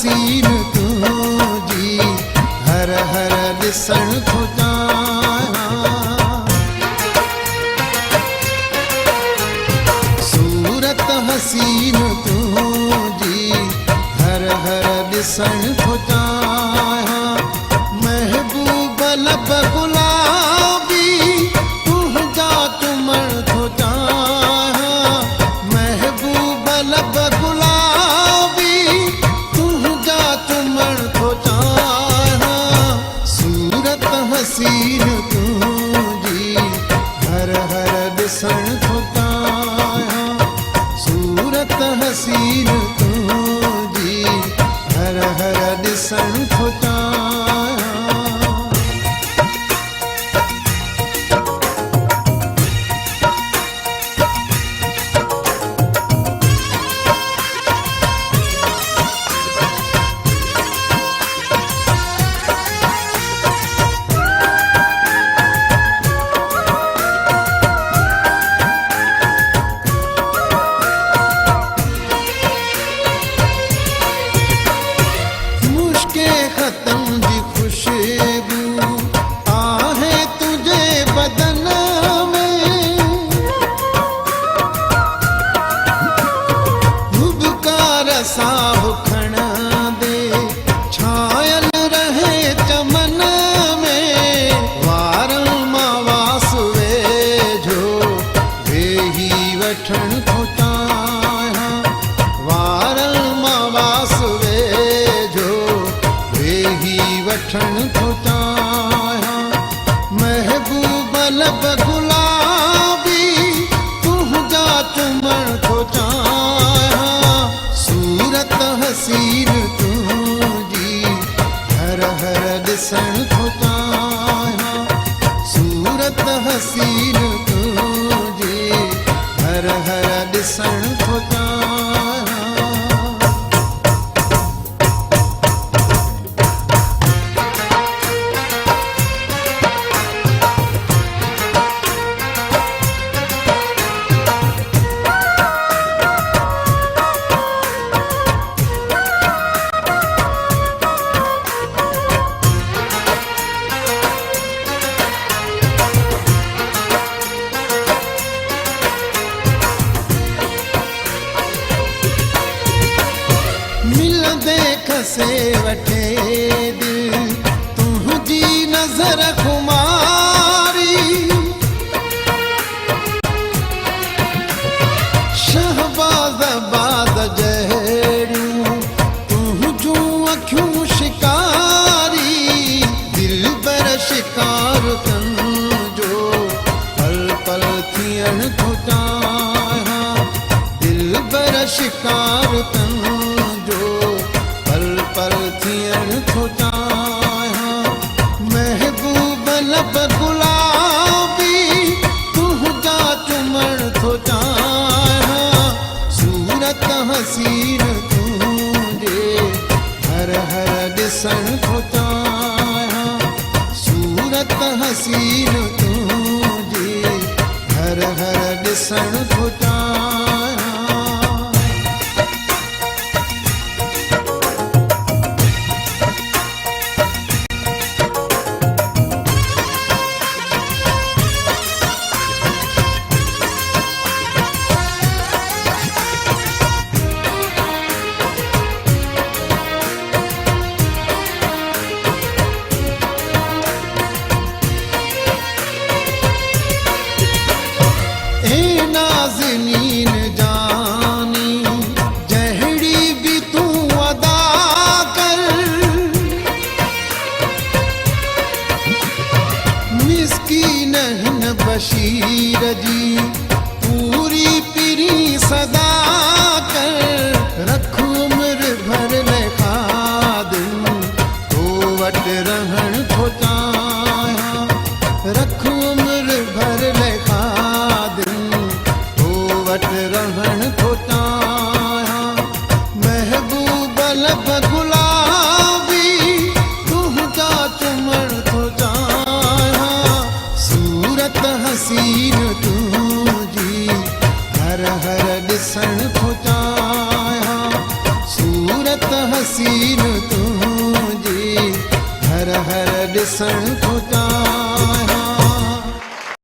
हसीन तुझी हर हर ॾिसण थो चाहियां। सूरत हसीन तुझी हर हर ॾिसण थो चाहियां। महबूब लब गुलाबी तुंहिंजा चुमण थो चाहियां। महबूब लब गुलाबी तुंहिंजा चुमण थो चाहियां। सूरत हसीन तुंहिंजी हर हर ॾिसण थो चाहियां। सूरत हसीन तुंहिंजी हर हर ॾिसण थो चाहियां। खत्म जी खुशबू आहे तुझे बदन में। हुबकार साहु खण दे छायल रहे चमन में। वारन मां वास वेझो वेही वठण थो चाहियां। वारन मां वास वठण थो चाहियां। महबूब लब गुलाबी तुंहिंजा चुमण थो चाहियां। सूरत हसीन तुंहिंजी हर हर ॾिसण थो चाहियां। सूरत हसीन तुंहिंजी हर हर ॾिसण थो चाहियां। से वठे दिल तुंहिंजी नज़र खुमारी। शहबाज़ बाद जहिड़ियूं तुंहिंजूं अखियूं शिकारी। दिल बर शिकार तुंहिंजो पल पल थियण थो चाहियां। दिल बर शिकार तुंहिंजो पल थियण थो चाहियां। महबूब लब गुलाबी तुंहिंजा चुमण थो चाहियां। सूरत हसीन तुंहिंजे हर हर ॾिसण थो चाहियां। सूरत हसीन तुंहिंजी हर हर ॾिसण थो चाहियां। नाज़नीन जानी जहिड़ी भी तूं अदा कर। मिस्कीन हिन बशीर जी पूरी पीरी सदा कर। रख उम्र भर ले खादिम तो वट रहण थो चाहियां। रख उम्र भर ले खादिम वट सूरत हसीन तुझी हर हर ॾिसण थो चाहे